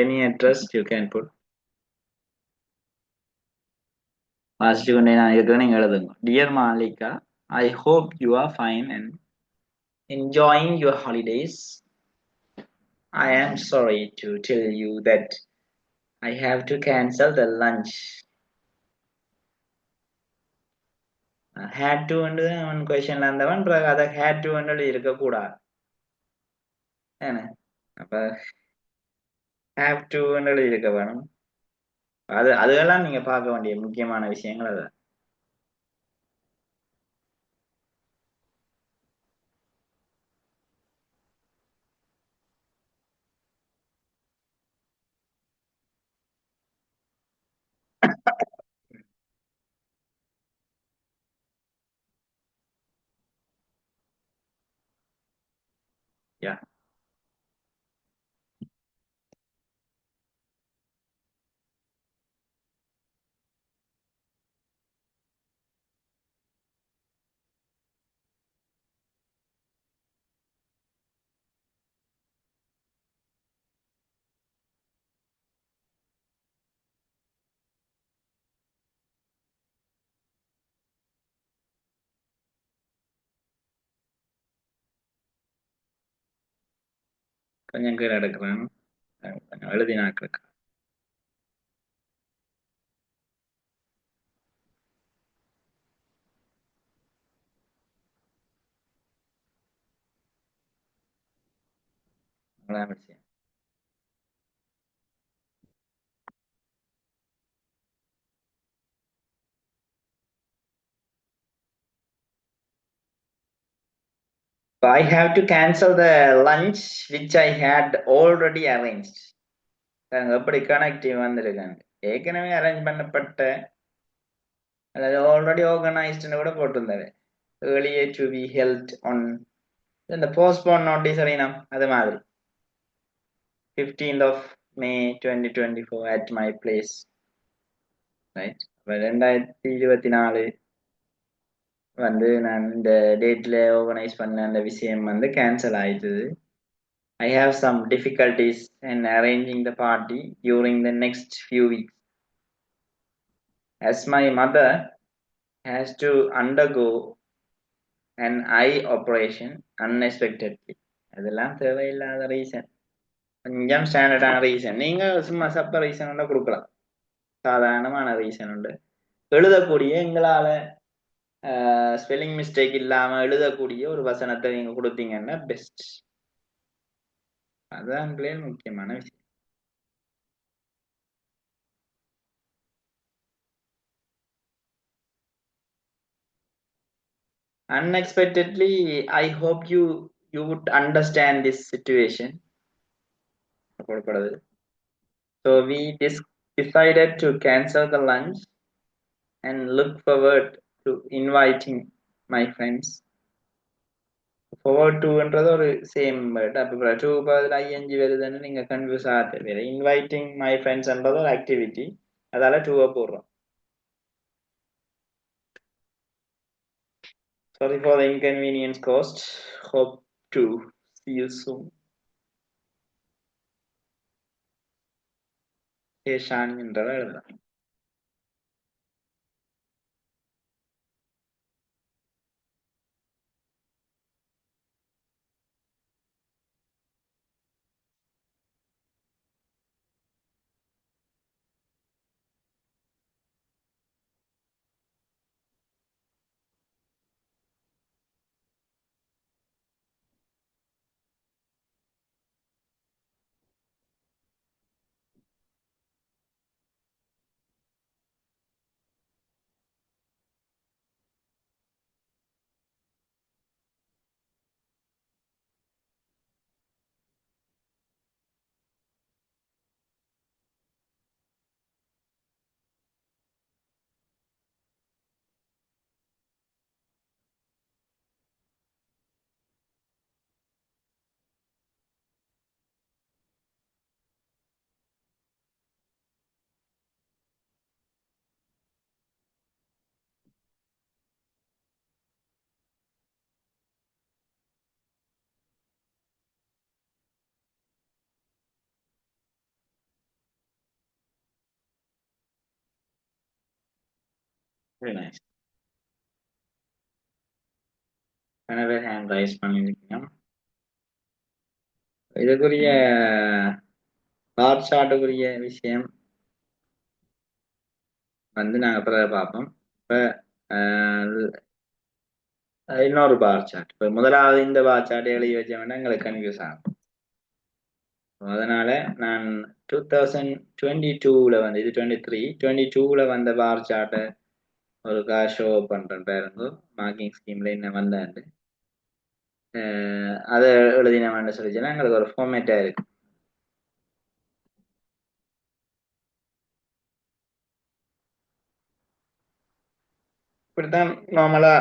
Any address you can put. வாசிச்சு கொண்டே நான் இருக்கிறேன், நீங்க எழுதுங்க. Dear Malika, I hope you are fine and enjoying your holidays. I am sorry to tell you that I have to cancel the lunch. Had to வந்து அவன் கொஸ்டின்ல இருந்தவன் பிறகு அதை had to வந்து இருக்கக்கூடாது என்ன. அப்ப have to வந்து இருக்க வேணும். அதெல்லாம் நீங்க பார்க்க வேண்டிய முக்கியமான விஷயங்கள் அது. Yeah. கொஞ்சம் கீழே எடுக்கிறேன். கொஞ்சம் எழுதினாக்கு விஷயம். I have to cancel the lunch which I had already arranged. எப்படி கனெக்டிவ் வந்திருக்காங்க, ஏற்கனவே அரேஞ்ச் பண்ணப்பட்ட அல்லது ஆல்ரெடி ஆர்கனைஸ்டுன்னு கூட போட்டிருந்தாரு. earlier to be held on the postpone notice അറിയണം അത് മാതിരി 15th of May 2024 at my place, right? அப்ப 2024 வந்து நான் இந்த டேட்ல ஆர்கனைஸ் பண்ண அந்த விஷயம் வந்து கேன்சல் ஆயிடுது. I have some difficulties in arranging the party during the next few weeks as my mother has to undergo an eye operation unexpectedly. அதெல்லாம் தேவையில்லாத ரீசன், கொஞ்சம் ஸ்டாண்டர்டான ரீசன். நீங்க சும்மா சப்ப ரீசன் கொடுக்கலாம், சாதாரணமான ரீசன் உண்டு. எழுதக்கூடிய எங்களால ஸ்பெல்லிங் மிஸ்டேக் இல்லாம எழுதக்கூடிய ஒரு வசனத்தை நீங்க கொடுத்தீங்கன்னா பெஸ்ட். அதுதான் முக்கியமான விஷயம். Unexpectedly, I hope you would understand this situation. So we decided to cancel the lunch and look forward to inviting my friends. Forward to என்றது ஒரு சேம் வேர்ட். அப்ப டு பதில் ஐஎன்ஜி வருதுன்னு நீங்க கன்ஃபியூஸ் ஆக வேற. இன்வைட்டிங் மை ஃப்ரெண்ட்ஸ் என்றது ஒரு ஆக்டிவிட்டி, அதால டூவை போடுறோம். Sorry for the inconvenience caused. Hope to see you soon. ஏஷான் என்றதை எழுதலாம். Very nice. எனவே ஹேண்ட் ரைஸ் பண்ணிருக்கீங்க. இதுக்குரிய பார் சார்ட்டுக்குரிய விஷயம் வந்து நாங்க பிறகு பார்ப்போம். இப்ப இன்னொரு பார் சார்ட். இப்ப முதலாவது இந்த பார் சார்ட் எழுதி வச்ச வேண்டாம், எங்களுக்கு கன்ஃபியூஸ் ஆகும். அதனால நான் 2022 வந்து, இது 23 வந்த பார் சார்ட்டை ஒரு ஷோ பண்றேன் பாருங்க. மார்க்கிங் ஸ்கீம்ல என்ன வந்தாண்டு அதை எழுதினவன்னு சொல்லிச்சுன்னா எங்களுக்கு ஒரு ஃபார்மேட்டா இருக்கு. இப்படித்தான் நார்மலா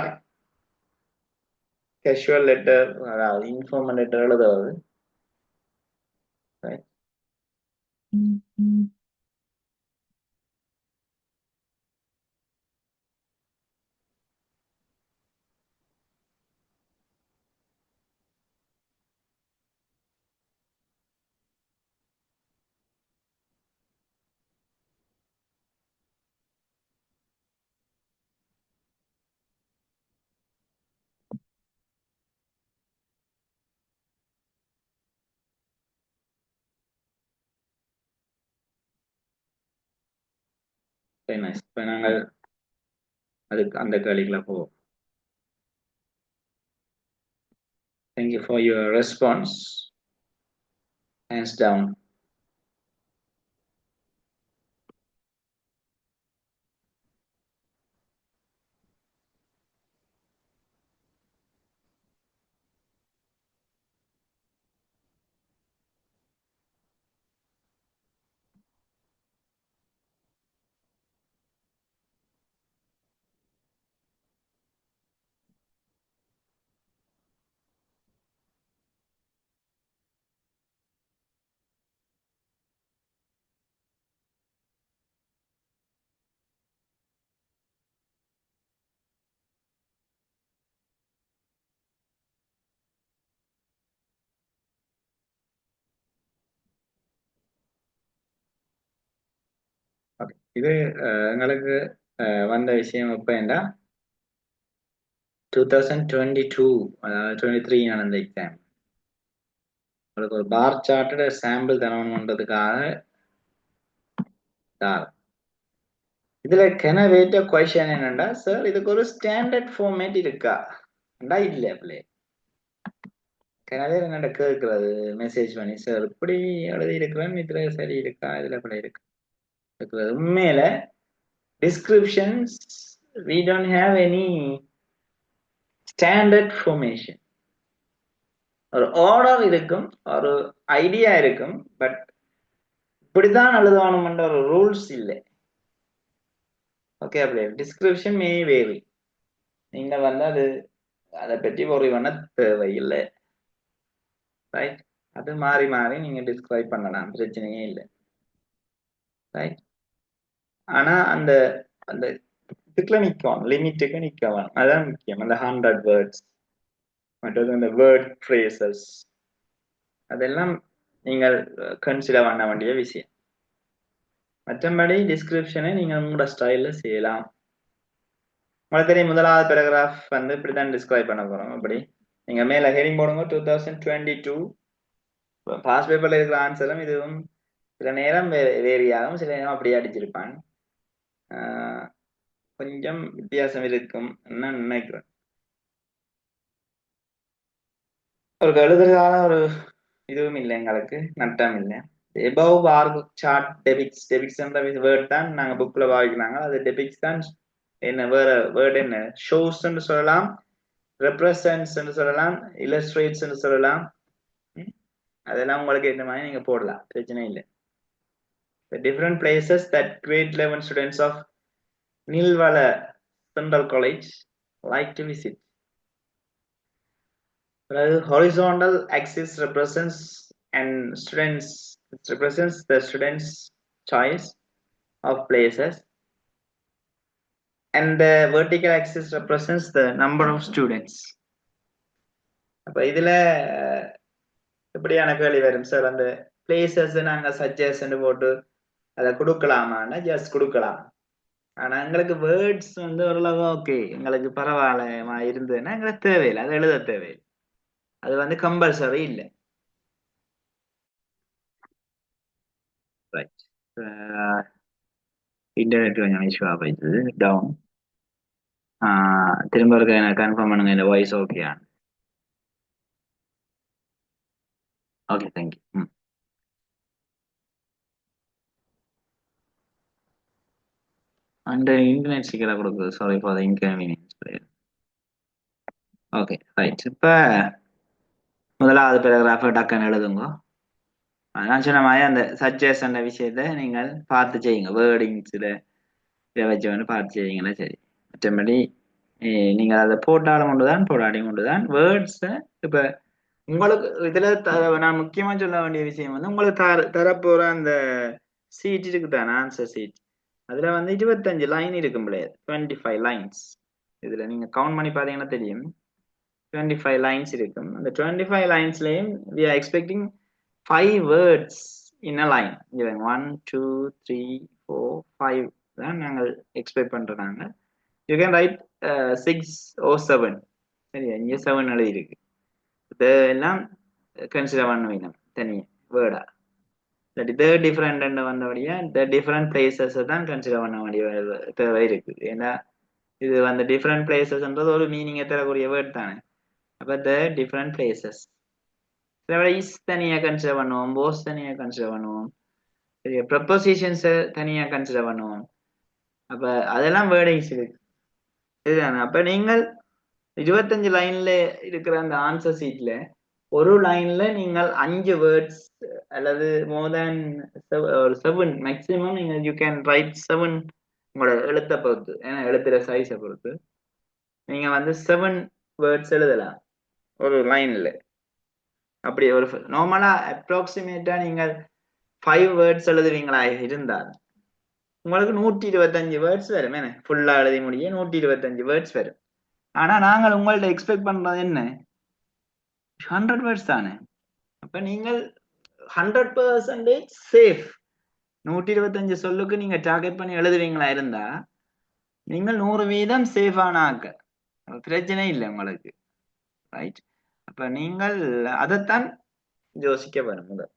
கேஷுவல் லெட்டர், அதாவது இன்ஃபார்மல் லெட்டர் எழுதுவது. இப்ப நாங்கள் அதுக்கு அந்த கேள்விக்குள்ள போவோம். Thank you for your response. Hands down. Okay, இது எங்களுக்கு வந்த விஷயம் எப்போ என்றா 2022, அதாவது 23 நடந்த எக்ஸாம். உங்களுக்கு ஒரு பார் சார்ட்டோட சாம்பிள் தரணுன்றதுக்காக தான். இதுல கெனவேட்ட கொஸ்டின் என்னண்டா, சார் இதுக்கு ஒரு ஸ்டாண்டர்ட் ஃபார்மேட் இருக்கா இல்ல பிள்ளை. கனவே என்னண்ட கேட்கறது மெசேஜ் பண்ணி, சார் இப்படி எழுதி இருக்கிறேன், இதுல சரி இருக்கா, இதுல பிள்ளை இருக்கு இருக்கிறது. உண்மையில descriptions we don't have any standard formation. ஒரு ஆர்டர் இருக்கும், ஒரு ஐடியா இருக்கும், பட் இப்படித்தான் எழுதணும்ன்ற ஒரு ரூல்ஸ் இல்லை. ஓகே, அப்படி டிஸ்கிரிப்ஷன் மே வேரி. நீங்க வந்து அதை பற்றி ஒரு பண்ண தேவையில்லை, ரைட்? அது மாறி மாறி நீங்க டிஸ்கிரைப் பண்ணலாம், பிரச்சனையே இல்லை, ரைட்? ஆனா அந்த அந்த இதுக்குள்ள நிற்கும், லிமிட்டுக்கு நிற்கலாம், அதான் முக்கியம். அந்த 100 வேர்ட்ஸ் மற்றது அந்த வேர்ட் ஃப்ரேசஸ் அதெல்லாம் நீங்கள் கன்சிடர் பண்ண வேண்டிய விஷயம். மற்றபடி டிஸ்கிரிப்ஷனை நீங்க உங்களோட ஸ்டைல்ல செய்யலாம். உங்களுக்கு தெரியும், முதலாவது பேராகிராஃப் வந்து இப்படித்தான் டிஸ்கிரைப் பண்ண போறோம். அப்படி நீங்க மேல ஹெடிங் போடுங்க 2022. பாஸ் பேப்பர்ல இருக்கிற ஆன்சரும் இதுவும் சில நேரம் வேறியாகும், சில நேரம் அப்படியே அடிச்சிருப்பான். கொஞ்சம் வித்தியாசம் இருக்கும் நான் நினைக்கிறேன். ஒரு எழுதுறதால ஒரு இதுவும் இல்லை, எங்களுக்கு நட்டம் இல்லை. எபவ் பார் சார்ட் டெபிக்ஸ், டெபிக்ஸ்ன்ற வேர்ட் தான் நாங்க புக்ல பாவிக்கிறாங்க. அது டெபிக்ஸ் தான். என்ன வேற வேர்ட் என்ன, ஷோஸ்ன்னு சொல்லலாம், ரெப்ரசன்ட்ஸ் சொல்லலாம், இல்லஸ்ட்ரேட்ஸ் சொல்லலாம். அதெல்லாம் உங்களுக்கு என்ன மாதிரி நீங்க போடலாம், பிரச்சனை இல்லை. The different places that grade 11 students of Nilwala Central College like to visit. The horizontal axis represents the students' choice of places, and the vertical axis represents the number of students. அப்ப இதுல எப்படியான கேள்வி வரும் sir? அந்த places நாங்க suggestion போட்டு அதை கொடுக்கலாமான்னா just கொடுக்கலாம். ஆனா எங்களுக்கு வேர்ட்ஸ் வந்து ஓரளவு ஓகே, எங்களுக்கு பரவாயில்ல இருந்ததுன்னா எங்களுக்கு தேவையில்லை, அது எழுத தேவையில்லை, அது வந்து கம்பல்சரி இல்லை, ரைட்? இன்டர்நெட் கொஞ்சம் இஷ்யூவா போயிடுது, டவுன். திரும்ப இருக்க கன்ஃபார்ம் பண்ணுங்க, இந்த வாய்ஸ் ஓகே? Okay, thank you. அந்த இன்டர்நெட் சீக்கிரம் கொடுக்குது, sorry for the inconvenience. Okay, right. இப்ப முதலாவது பேராகிராஃப் டக்குன்னு எழுதுங்க. நான் சொன்ன மாதிரி அந்த சஜஷன் விஷயத்த நீங்கள் பார்த்து செய்யுங்க, வேர்டிங்ஸ்ல இதை வச்சு வந்து பார்த்து செய்யுங்கன்னா சரி. மற்றபடி நீங்கள் அதை போட்டாலும் கொண்டுதான், போடாடியும் கொண்டுதான் வேர்ட்ஸை. இப்ப உங்களுக்கு இதுல நான் முக்கியமா சொல்ல வேண்டிய விஷயம் வந்து, உங்களுக்கு தரப்போற அந்த சீட் இருக்குதான், ஆன்சர் சீட். அதுல வந்து 25 லைன் இருக்கும், 25 லைன்ஸ். இதுல நீங்க கவுண்ட் பண்ணி பாத்தீங்கன்னா தெரியும், 25 லைன்ஸ் இருக்கும். அந்த 25 லைன்ஸ்லயும் we are expecting 5 words in a line. 1 2 3 4 5 தான் நாங்கள் எக்ஸ்பெக்ட் பண்றாங்க. You can write 6 or 7. சரியா? இங்க 7 எழுதி இருக்கு. இதெல்லாம் கன்சிடர் பண்ணுவீங்க தனியா வேர்டா. இது டிஃப்ரெண்ட் வந்தபடியா இந்த டிஃப்ரெண்ட் பிளேசஸ் தான் கன்சிடர் பண்ண வேண்டிய தேவை இருக்கு. ஏன்னா இது வந்து டிஃப்ரெண்ட் பிளேசஸ்ன்றது ஒரு மீனிங்கை தரக்கூடிய வேர்ட் தானே. அப்ப த டிஃப்ரெண்ட் பிளேசஸ் இஸ் தனியா கன்சிடர் பண்ணுவோம், போஸ் தனியா கன்சிடர் பண்ணுவோம், சரியா? ப்ரப்போசிஷன்ஸ் தனியா கன்சிடர் பண்ணுவோம். அப்ப அதெல்லாம் வேர்டிங்ஸ் இருக்கு, இதுதானே. அப்ப நீங்கள் 25 லைன்ல இருக்கிற அந்த ஆன்சர் சீட்ல ஒரு லைன்ல நீங்கள் 5 வேர்ட்ஸ் அல்லது மோர் தேன் 7 மேக்ஸிமம் யூ கேன் ரைட் 7. உங்களோட எழுத்தை பொறுத்து, ஏன்னா எழுத்துற சைஸை பொறுத்து நீங்க வந்து 7 வேர்ட்ஸ் எழுதலாம் ஒரு லைன்ல. அப்படி ஒரு நார்மலா அப்ராக்சிமேட்டா நீங்கள் 5 வேர்ட்ஸ் எழுதுவீங்களா இருந்தால் உங்களுக்கு 125 வேர்ட்ஸ் வரும். என்ன ஃபுல்லா எழுதி முடிய 125 வேர்ட்ஸ் வரும். ஆனா நாங்கள் உங்கள்ட்ட எக்ஸ்பெக்ட் பண்றது என்ன, 100 வேர்ட்ஸ் தானே. அப்ப நீங்கள் 100% சேஃப். 125 சொல்லுக்கு நீங்க டார்கெட் பண்ணி எழுதுவீங்களா இருந்தா நீங்கள் 100% சேஃபான ஆக்க பிரச்சனை இல்லை உங்களுக்கு. ரைட். அப்ப நீங்கள் அதைத்தான் யோசிக்க வரும் முதல்.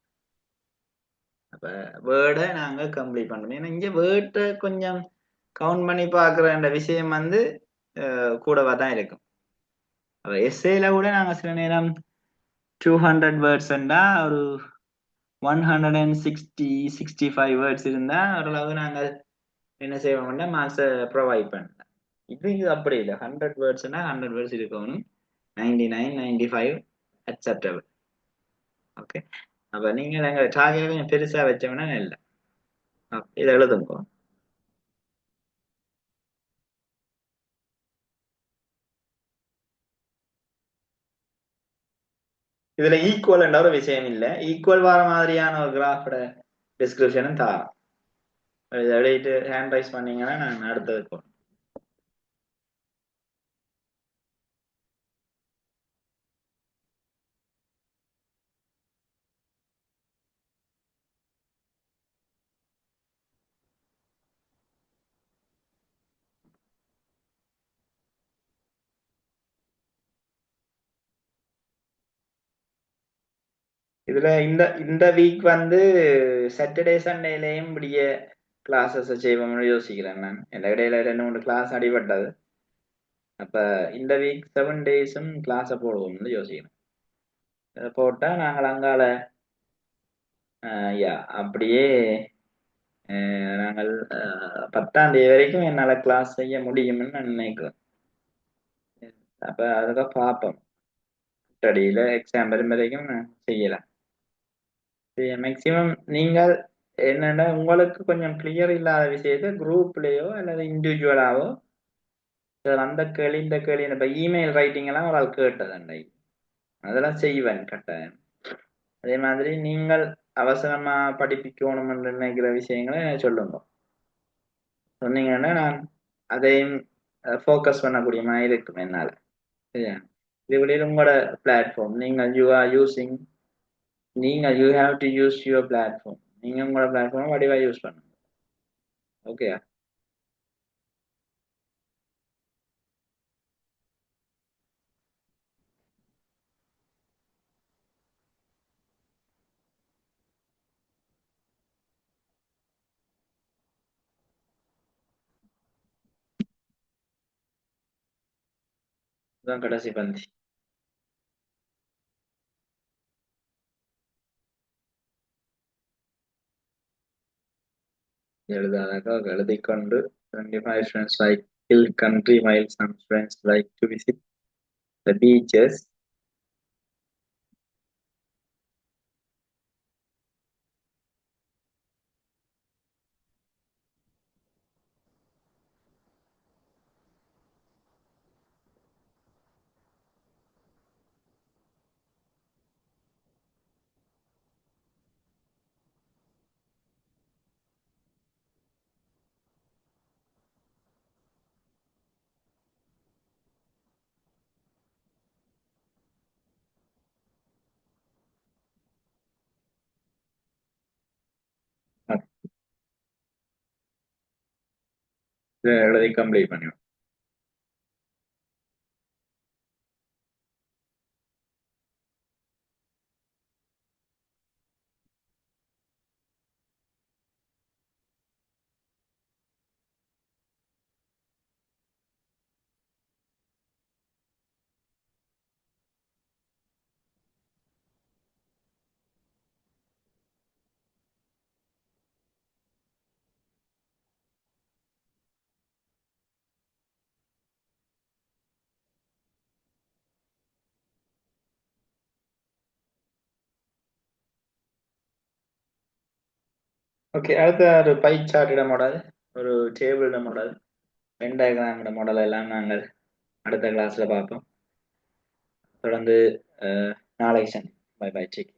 அப்ப வேர்டை நாங்க கம்ப்ளீட் பண்ணணும். ஏன்னா இங்க வேர்டை கொஞ்சம் கவுண்ட் பண்ணி பாக்குற அந்த விஷயம் வந்து கூடவா தான் இருக்கும். அப்ப எஸ்ஏல கூட நாங்க சில நேரம் 200 வேர்ட்ஸ்ண்டா ஒரு 165 வேர்ட்ஸ் இருந்தா ஓரளவு நாங்கள் என்ன செய்வோம்னா மாஸ்டர் ப்ரொவைட் பண்ணலாம். இது அப்படி இல்லை. 100 வேர்ட்ஸ்னா 100 வேர்ட்ஸ் இருக்கணும். 99, 95 அக்செப்டபிள். ஓகே. அப்ப நீங்க நாங்க டார்கெட் கொஞ்சம் பெருசா வச்சோம்னா இல்லை. இதை எழுதுங்க. இதுல ஈக்குவல் என்ற ஒரு விஷயம் இல்லை. ஈக்குவல் வர மாதிரியான ஒரு கிராஃபோட டிஸ்கிரிப்ஷனும் தாரம். இதை எழுதிட்டு ஹேண்ட் ரைஸ் பண்ணீங்கன்னா நான் அடுத்தது போகணும். இதுல இந்த இந்த வீக் வந்து சாட்டர்டே சண்டேலயும் இப்படிய கிளாஸஸ் செய்வோம்னு யோசிக்கிறேன் நான். இந்த இடையில 2-3 கிளாஸ் அடிபட்டது. அப்ப இந்த வீக் 7 டேஸும் கிளாஸ போடுவோம்னு யோசிக்கிறேன். இதை போட்டா நாங்கள் அங்கால யா அப்படியே நாங்கள் 10ஆம் தேதி வரைக்கும் என்னால கிளாஸ் செய்ய முடியும்னு நான் நினைக்கிறேன். அப்ப அதுதான் பார்ப்போம். ஸ்டடியில எக்ஸாம் வரும் வரைக்கும் நான் செய்யலாம். மேக்சிமம் நீங்கள் என்னன்னா உங்களுக்கு கொஞ்சம் கிளியர் இல்லாத விஷயத்த குரூப்லயோ அல்லது இண்டிவிஜுவலாவோ அந்த கேள்வி இந்த கேள்வி இப்ப இமெயில் ரைட்டிங் எல்லாம் ஒரு ஆள் கேட்டதுண்டை அதெல்லாம் செய்வேன் கட்டாயம். அதே மாதிரி நீங்கள் அவசரமா படிப்பிக்கணும் என்று நினைக்கிற விஷயங்களை சொல்லுங்க. சொன்னீங்கன்னா நான் அதையும் ஃபோக்கஸ் பண்ணக்கூடிய மாதிரி இருக்கும் என்னால. சரியா? இது உங்களோட பிளாட்ஃபார்ம். நீங்கள் you are using you have to use your platform. நீங்க உங்களோட பிளாட்ஃபார்ம் வடிவா யூஸ் பண்ணுங்க. ஓகே. இதுதான் கடைசி பந்தி. எழுதாதாக எழுதிக்கொண்டு 25 friends like hill country while some friends like to visit the beaches. எழுதி கம்ப்ளீட் பண்ணிடும். ஓகே. அடுத்த ஒரு பை சார்ட்டிட மாடல், ஒரு table model, Venn diagram model எல்லாம் நாங்கள் அடுத்த கிளாஸ்ல பார்ப்போம். தொடர்ந்து நாளைக்கு. Bye bye. டேக்.